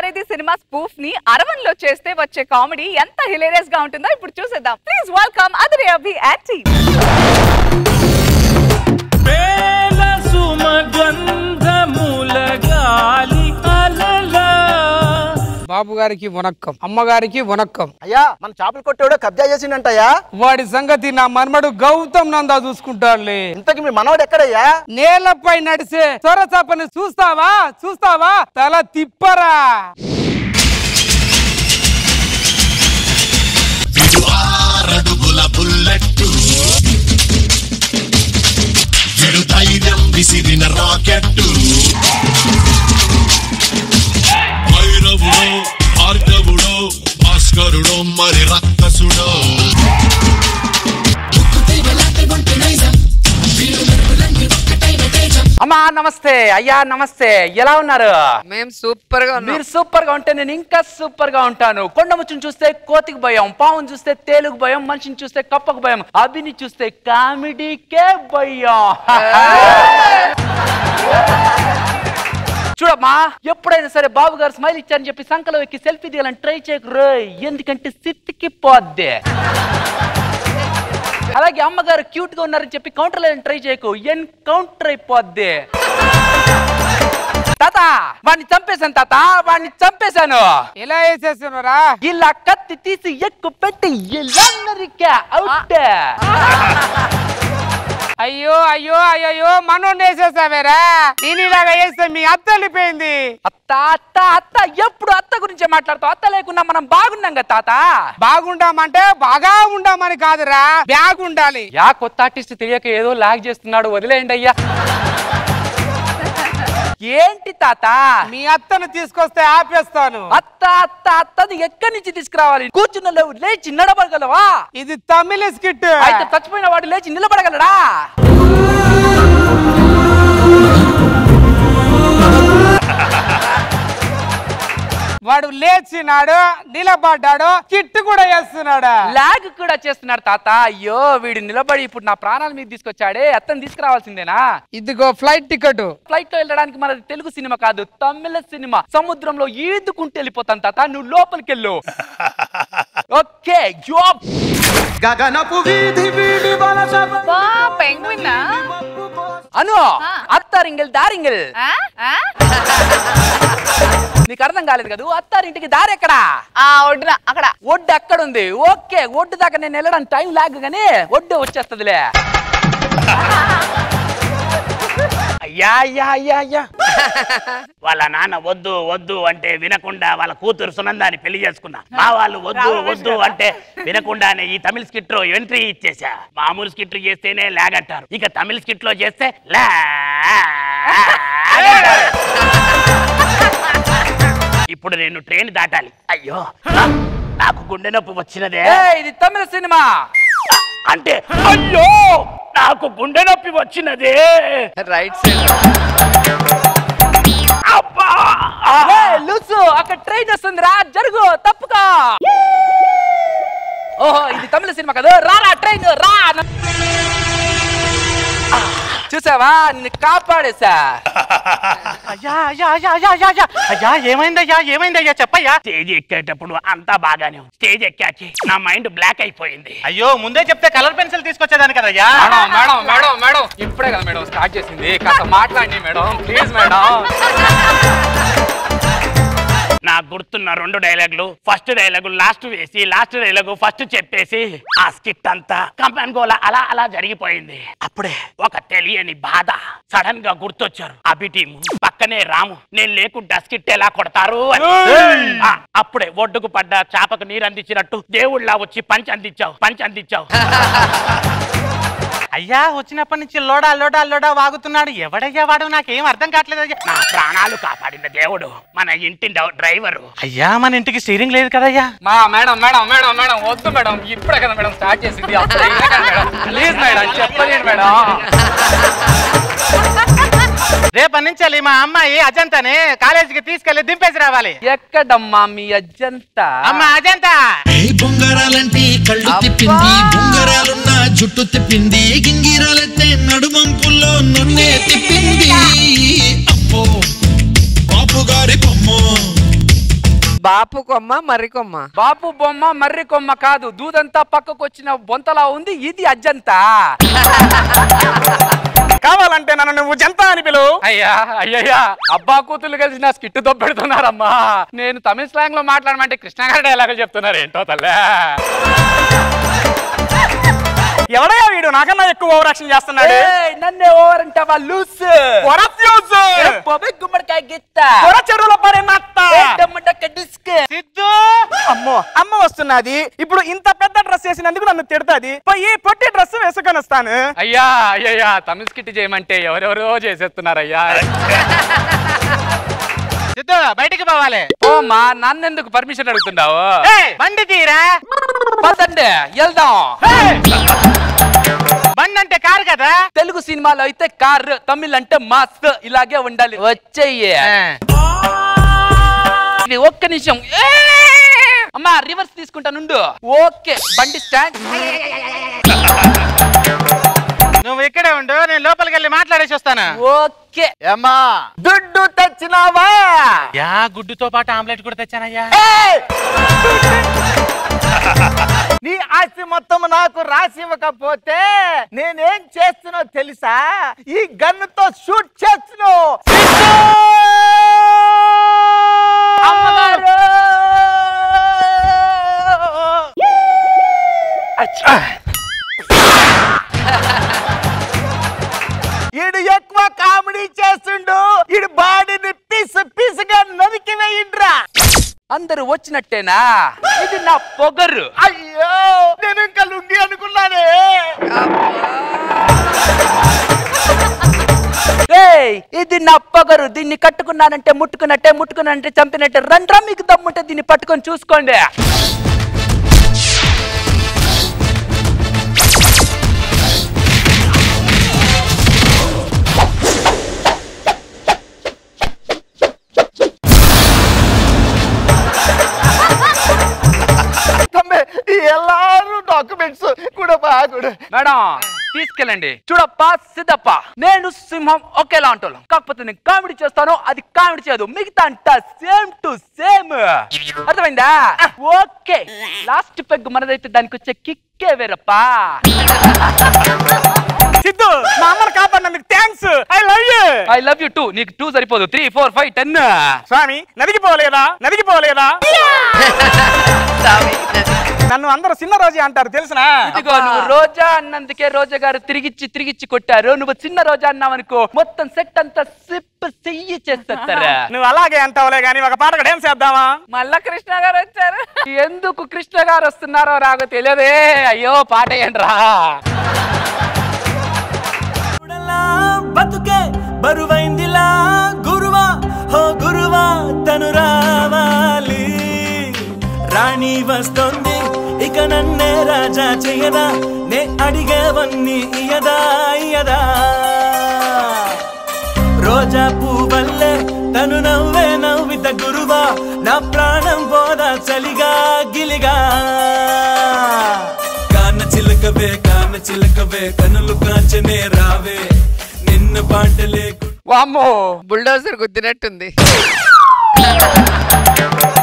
అత్తారింటి cinema spoof ని అరవన్లో చేస్తే వచ్చే కామెడీ ఎంత హిలేరియస్ గా ఉంటుందో ఇప్పుడు చూసేద్దాం. Please welcome Adhire Abhi and team. బాబు గారికి వనక్కం, అమ్మగారికి వనక్కం. అయ్యా మన చేపలు కొట్టేవాడు కబ్జా చేసిండంటయ్యా. వాడి సంగతి నా మన్మడు గౌతమ్ నందా చూసుకుంటాడులే. ఇంతకి మీ మనవాడు ఎక్కడయ్యా? నేలపై నడిసే సొరచాపని చూస్తావా చూస్తావా తల తిప్పరా. ధైర్యం విసిరిన రాకెట్టు భైరవుడో భార్గవుడో భాస్కరుడో మరి రక్కసుడో. అమ్మా నమస్తే, అయ్యా నమస్తే, ఎలా ఉన్నారు? మేము సూపర్ గా ఉన్నాం. మీరు సూపర్ గా ఉంటే నేను ఇంకా సూపర్ గా ఉంటాను. కొండముచ్చుని చూస్తే కోతికి భయం, పావుని చూస్తే తేలుకు భయం, మనిషిని చూస్తే కప్పకు భయం, అభిని చూస్తే కామెడీకే భయం. చూడమ్మా, ఎప్పుడైనా సరే బాబు గారు స్మైల్ ఇచ్చారని చెప్పి సంకలో ఎక్కి సెల్ఫీ దిగాలని ట్రై చేయకు రోయ్, ఎందుకంటే సిట్టికి పోద్దే. అలాగే అమ్మగారు క్యూట్ గా ఉన్నారని చెప్పి కౌంటర్ లేదని ట్రై చేయకు, ఎన్కౌంటర్ అయిపోద్ది. తాత వాడిని చంపేశాను, తాత వాడిని చంపేశాను. ఎలా వేసేసానురా? ఇలా కత్తి తీసి ఎక్కువ పెట్టి ఇలా నరికా అవుట్. అయ్యో అయ్యో అయ్యో మనోడిని వేసేసావేరా. నేను ఇలాగ వేస్తే మీ అత్త వెళ్ళిపోయింది. అత్త అత్త అత్త ఎప్పుడు అత్త గురించే మాట్లాడుతావు? అత్త లేకున్నా మనం బాగున్నాం కదా తాత. బాగుంటామంటే బాగా ఉండామని కాదురా, బ్యాగ్ ఉండాలి. యా కొత్త ఆర్టిస్ట్ తెలియక ఏదో లాగ్ చేస్తున్నాడు, వదిలేయండి అయ్యా. ఏంటి తాత? మీ అత్తను తీసుకొస్తే ఆపేస్తాను. అత్త అత్త అత్తని ఎక్కడి నుంచి తీసుకురావాలి? కూర్చున్న లేవు, లేచి నిలబడగలవా? ఇది తమిళ స్కిట్. అయితే చచ్చిపోయిన వాడు లేచి నిలబడగలడా? వాడు లేచినాడు, నిలబడ్డాడు, కిట్ కూడా చేస్తున్నాడు, లాగ్ కూడా చేస్తున్నాడు తాత. అయ్యో వీడు నిలబడి ఇప్పుడు నా ప్రాణాల మీద తీసుకొచ్చాడే, అతను తీసుకురావాల్సిందేనా? ఇదిగో ఫ్లైట్ టికెట్. ఫ్లైట్ లో వెళ్ళడానికి మనది తెలుగు సినిమా కాదు, తమిళ సినిమా. సముద్రంలో ఈదుకుంటూ వెళ్ళిపోతాను తాత, నువ్వు లోపలికి వెళ్ళు. Okay job. గగనపు వీధి వీధి బా పెంగ్విన్ అను అత్తారింగల్ దారింగల్. నీకు అర్థం కాలేదు కదా? అత్తారింటికి దారి ఎక్కడా? ఒడ్డున అక్కడ. ఒడ్డు అక్కడ ఉంది. ఓకే ఒడ్డు దాకా నేను వెళ్ళడానికి టైం లాగ్ గానీ ఒడ్డు వచ్చేస్తుందిలే. అయ్యా అయ్యా అయ్యా అయ్యా వాళ్ళ నాన్న వద్దు వద్దు అంటే వినకుండా వాళ్ళ కూతురు సునందాన్ని పెళ్లి చేసుకున్నా. మా వాళ్ళు వద్దు వద్దు అంటే వినకుండానే ఈ తమిళ స్కిట్ లో ఎంట్రీ ఇచ్చేసా. మామూలు స్కిట్ చేస్తేనే లాగ్ అంటారు, ఇక తమిళ స్కిట్ లో చేస్తే లా. ఇప్పుడు నేను ట్రైన్ దాటాలి. అయ్యో నాకు గుండె నొప్పి వచ్చినదే. ఇది తమిళ సినిమా అంటే అయ్యో నాకు గుండె నొప్పి వచ్చినదే. రైట్ సైడ్ అబ్బా లూసు, అక్కడ ట్రైన్ వస్తుంది రా, జరుగు తప్పుగా. ఓహో ఇది తమిళ సినిమా కదా, రారా ట్రైన్ రా. చూసావా నిన్ను కాపాడేసా. అయ్యా అయ్యా అయ్యా అయ్యా అయ్యా అయ్యా అయ్యా ఏమైందయ్యా ఏమైందయ్యా చెప్పయ్యా. స్టేజ్ ఎక్కేటప్పుడు అంతా బాగానే ఉంది, స్టేజ్ ఎక్కాకి నా మైండ్ బ్లాక్ అయిపోయింది. అయ్యో ముందే చెప్తే కలర్ పెన్సిల్ తీసుకొచ్చేదాన్ని కదయ్యా. మేడం మేడం మేడం ఇప్పుడే కదా మేడం స్టార్ట్ చేసింది, కాస్త మాట్లాడండి మేడం ప్లీజ్ మేడం. నాకు గుర్తున్న 2 డైలాగులు, ఫస్ట్ డైలాగు లాస్ట్ వేసి లాస్ట్ డైలాగు ఫస్ట్ చెప్పేసి ఆ స్కిట్ అంతా కంపెన్ గోల అలా అలా జరిగిపోయింది. అప్పుడే ఒక తెలియని బాధ సడన్ గా గుర్తొచ్చారు అభి టీము, పక్కనే రాము. నేను లేకుండా స్కిట్ ఎలా కొడతారు అని. అప్పుడే ఒడ్డుకు పడ్డ చేపకు నీరు అందించినట్టు దేవుళ్ళ వచ్చి పంచ్ అందించావు. అయ్యా వచ్చినప్పటి నుంచి లోడా లోడా లోడా వాగుతున్నాడు, ఎవడయ్యా వాడు? నాకేం అర్థం కావట్లేదు. నా ప్రాణాలు కాపాడిన దేవుడు మన ఇంటి డ్రైవరు. అయ్యా మన ఇంటికి స్టీరింగ్ లేదు కదయ్యా. మేడం మేడం మేడం మేడం వద్దు మేడం, ఇప్పుడే కదా మేడం స్టార్ట్ చేసింది, ప్లీజ్ మేడం చెప్పలేదు మేడం. రేపటి నుంచి మా అమ్మాయి అజంతాని కాలేజీకి తీసుకెళ్లి దింపేసి రావాలి. ఎక్కడమ్మా మీ అజంతా? అమ్మ అజంతా బొంగరాలంటే కళ్ళు తిప్పింది, బొంగరాలున్న జుట్టు తిప్పింది, గింగిరాలైతే నడుమంపుల్లో నన్నే తిప్పింది. అమ్మో బాపు గారి బొమ్మ బాపు కొమ్మ మర్రి కొమ్మ. బాపు బొమ్మ మర్రి కొమ్మ కాదు, దూదంతా పక్కకు వచ్చిన బొంతలా ఉంది, ఇది అజ్జంతా. కావాలంటే నన్ను నువ్వు జంతా అని పిలువు. అయ్యా అయ్యయ్యా, అబ్బా కూతుళ్ళు కలిసి నా స్కిట్ దొబ్బెడుతున్నారమ్మా. నేను తమిళ స్లాంగ్ లో మాట్లాడమంటే కృష్ణ గారి డైలాగులు చెప్తున్నారు ఏంటో తల్లే. ఎవడయ్యా వీడు నాకన్నా ఎక్కువ ఓవర్ యాక్షన్ చేస్తున్నాడు. నన్నే ఓవర్ అంటావా లూస్? గుమ్మడికాయ గిత్త చెరువులో పడే నత్త. డిస్క్. సిద్ధు అమ్మో అమ్మ వస్తున్నది. ఇప్పుడు ఇంత పెద్ద డ్రెస్ వేసినందుకు నన్ను తిడతాది. పోయి పొట్టి డ్రెస్ వేసుకొని వస్తాను. అయ్యా అయ్యయ్యా, తమిళ స్కిట్ చేయమంటే ఎవరెవరో చేసేస్తున్నారయ్యా. సిద్ధు బయటికి పోవాలి. ఓమ్మా, నన్నెందుకు పర్మిషన్ అడుగుతున్నావు? బండి తీరా. పదండి వెళ్దాం. బండి అంటే కారు కదా. తెలుగు సినిమాలో అయితే కార్, తమిళ్ అంటే మాస్. ఇలాగే ఉండాలి. వచ్చేయ్యే. ఒక్క నిమిషం. అమ్మా రివర్స్ తీసుకుంటానుండు. ఓకే, బండి స్టాండ్. నువ్వు ఇక్కడే ఉండు, నేను లోపలికి వెళ్ళి మాట్లాడేసి వస్తాను. ఓకే. ఏమ్మా దుడ్డు తెచ్చినావా? యా గుడ్డుతో పాటు ఆమ్లెట్ కూడా తెచ్చానయ్యా. నీ ఆస్తి మొత్తం నాకు రాసి ఇవ్వకపోతే నేనేం చేస్తున్నా తెలుసా? ఈ గన్నుతో షూట్ చేస్తున్నా. అమ్మగారు. ఈడు ఎక్కువ కామెడీ చేస్తుండు. ఈడు బాడీని పీసు పీసుగా నరికి వేయిండ్రా. అందరూ వచ్చినట్టేనా? ఇది నా పొగరు. అయ్యో, నేను ఇంకా లుంగి అనుకున్నానే. ఇది నా పొగరు. దీన్ని కట్టుకున్నానంటే ముట్టుకున్నట్టే, ముట్టుకున్నానంటే చంపినట్టే. రండ్రా, మీకు దమ్ముంటే దీన్ని పట్టుకొని చూసుకోండి. ಎಲ್ಲಾರು ಡಾಕ್ಯುಮೆಂಟ್ಸ್ ಕೂಡ ಬಾಗುಡು. మేడం తీసుకెళ్ళండి. చూడప్ప సిద్ధప్ప, నేను సింహం ఒకేలా అంటాను. కాకపోతే నేను కామెడీ చేస్తాను, అది కామెడీ చేయదు. మిగతా అంట సేమ్ టు సేమ్. అర్థమైందా? ఓకే. లాస్ట్ పెగ్ మనదైతే దానికి వచ్చే కిక్కే వేరప్పా. సిద్ధు, మా అమ్మని కాపాడినందుకు thanks. I love you. I love you too. నీకు 2 సరిపోదు. 3, 4, 5, 10. స్వామి నదికి పోలేదా? నదికి పోలేదా? నన్ను అందరూ చిన్న రోజే అంటారు తెలుసునా? ఇదిగో నువ్వు రోజా అన్నందుకే రోజా గారు తిరిగిచ్చి కొట్టారు. నువ్వు చిన్న రోజా అన్నావనుకో మొత్తం సెట్ అంతా సిప్ చెయ్యి చేస్తారా. నువ్వు అలాగే అంటావులే గానీ ఒక పాట కూడా ఏం చేద్దామా? మళ్ళా కృష్ణ గారు వచ్చారు. ఎందుకు కృష్ణ గారు వస్తున్నారో రాగో తెలియదే. అయ్యో పాట ఏంట్రా. బతుకే బరువైందిలా గురువా, హో గురువా తను రావాలి. రాణి వస్తోంది ఇక నన్నే రాజా చేయదా. నే అడిగేవన్నీ ఇయదా ఇయదా. రోజా పువ్వల్లే తను నవ్వే నవ్విత గురువా. నా ప్రాణం పోదా చలిగా గిలిగా. కాన చిలకవే కనులు కాచనే రావే. నిన్ను పాటలే వామ్మో, బుల్డోజర్ గుద్దినట్టుంది.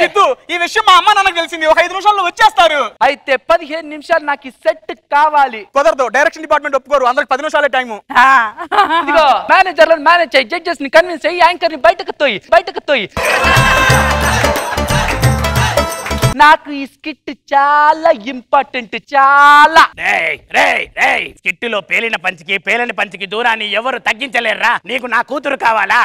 సిద్ధు, ఈ విషయం మా అమ్మ నాన్నకు తెలిసింది. ఒక 5 నిమిషాల్లో వచ్చేస్తారు. అయితే 15 నిమిషాలు నాకు ఈ సెట్ కావాలి. కుదరదు, డైరెక్షన్ డిపార్ట్మెంట్ ఒప్పుకోరు. అందరికి 10 నిమిషాలే టైము. ఇదిగో మేనేజర్లను మేనేజ్ చేయి, జడ్జెస్ ని కన్విన్స్ చేయి, యాంకర్ ని బయటకు తోయి. నాకు ఈ స్కిట్ చాలా ఇంపార్టెంట్. చాలా. స్కిట్టులో పేలిన పంచికి దూరాన్ని ఎవరు తగ్గించలేరా. నీకు నా కూతురు కావాలా?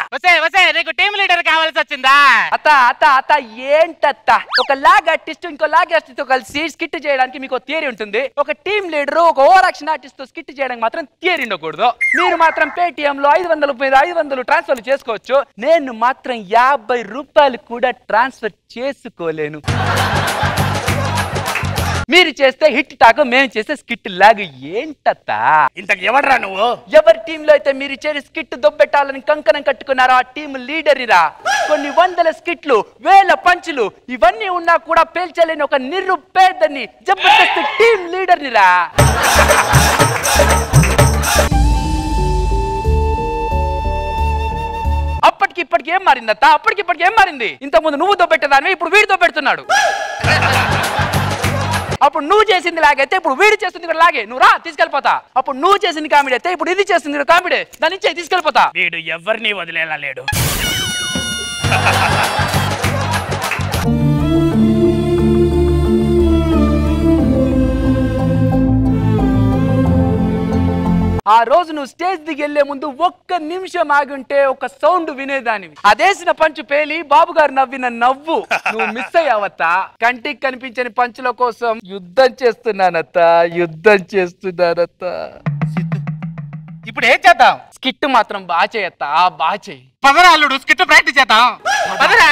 నీకు టీమ్ లీడర్ కావాల్సి వచ్చిందా? అత్త ఏంటత్త? ఒక లాగ్ ఆర్టిస్ట్ ఇంకో లాగ్ ఆర్టిస్ట్ తో కలిసి స్కిట్ చేయడానికి మీకు థియరీ ఉంటుంది. ఒక టీమ్ లీడర్ ఒక ఓవర్ యాక్షన్ ఆర్టిస్ట్ తో స్కిట్ చేయడానికి మాత్రం థియరీ ఉండకూడదు. మీరు మాత్రం పేటిఎం లో 500 ట్రాన్స్ఫర్ చేసుకోవచ్చు. నేను మాత్రం 50 రూపాయలు కూడా ట్రాన్స్ఫర్ చేసుకోలేను. మీరు చేస్తే హిట్ టాక్, మేము చేస్తే స్కిట్ లాగ్. ఏంటత్తా ఇంతకు ఎవడరా నువ్వు? ఎవరి టీంలో అయితే మీరు చేరి స్కిట్ దొబ్బెట్టాలని కంకణం కట్టుకున్నారో ఆ టీం లీడర్నిరా. కొన్ని 100 స్కిట్లు, 1000 పంచులు ఇవన్నీ ఉన్నా కూడా పేల్చలేని ఒక నిరుపేదని జబర్దస్త్ టీం లీడర్నిరా. అప్పటి అప్పటికి ఇప్పటికి ఏం మారింది అత్త? అప్పటికి ఇప్పటికి ఏం మారింది? ఇంత ముందు నువ్వు దొబ్బెట్టేదాన్ని, ఇప్పుడు వీడితో పెడుతున్నాడు. అప్పుడు నువ్వు చేసింది లాగైతే ఇప్పుడు వీడి చేస్తుంది కూడా లాగే. నువ్వు రా తీసుకెళ్ళిపోతా. అప్పుడు నువ్వు చేసింది కామెడీ అయితే ఇప్పుడు ఇది చేస్తుంది కామెడీ. దాని ఇచ్చే తీసుకెళ్ళిపోతా. వీడు ఎవరిని వదిలేలా లేడు. ఆ రోజు నువ్వు స్టేజ్ దిగి వెళ్లే ముందు ఒక్క నిమిషం ఆగుంటే ఒక సౌండ్ వినేదానివి. అదేసిన పంచు పేలి బాబు గారు నవ్విన నవ్వు నువ్వు మిస్ అయ్యావత్తా. కంటికి కనిపించని పంచుల కోసం యుద్ధం చేస్తున్నానత్తా, యుద్ధం చేస్తున్నానత్తా. ఇప్పుడు ఏం చేద్దాం? స్కిట్ మాత్రం బాగా చేయత్తా, బాగా చేయి. పదరా అల్లుడు, స్కిట్ ప్రాక్టీస్ చేద్దాం. పదరా.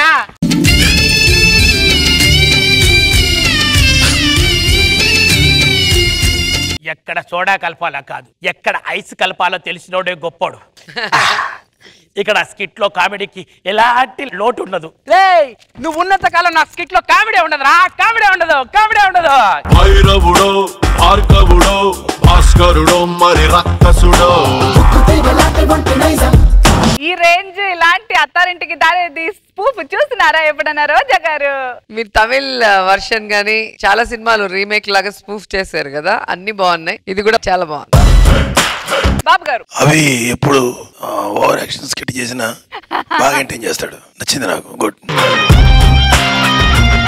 ఎక్కడ సోడా కలపాలా కాదు, ఎక్కడ ఐస్ కలపాలో తెలిసినోడే గొప్పోడు. ఇక్కడ స్కిట్ లో కామెడీకి ఎలాంటి లోటు ఉండదు. నువ్వు ఉన్నంత కాలం నా స్కిట్ లో కామెడీ ఉండదు రా, కామెడీ ఉండదు, కామెడీ ఉండదు. భైరవుడో భార్గవుడో భాస్కరుడో మరి రక్కసుడో. ఈ రేంజ్ ఇలాంటి అత్తారింటికి దారేది స్పూఫ్ చూస్తున్నారా ఎప్పుడన్నా రోజా గారు? మీరు తమిళ్ వర్షన్ గానీ చాలా సినిమాలు రీమేక్ లాగా స్పూఫ్ చేశారు కదా, అన్ని బాగున్నాయి. ఇది కూడా చాలా బాగుంది. బాబు గారు అవి ఎప్పుడు ఓవర్ యాక్షన్ స్కిట్ చేసినా బాగా ఎంటైన్ చేస్తాడు. నచ్చింది నాకు. గుడ్.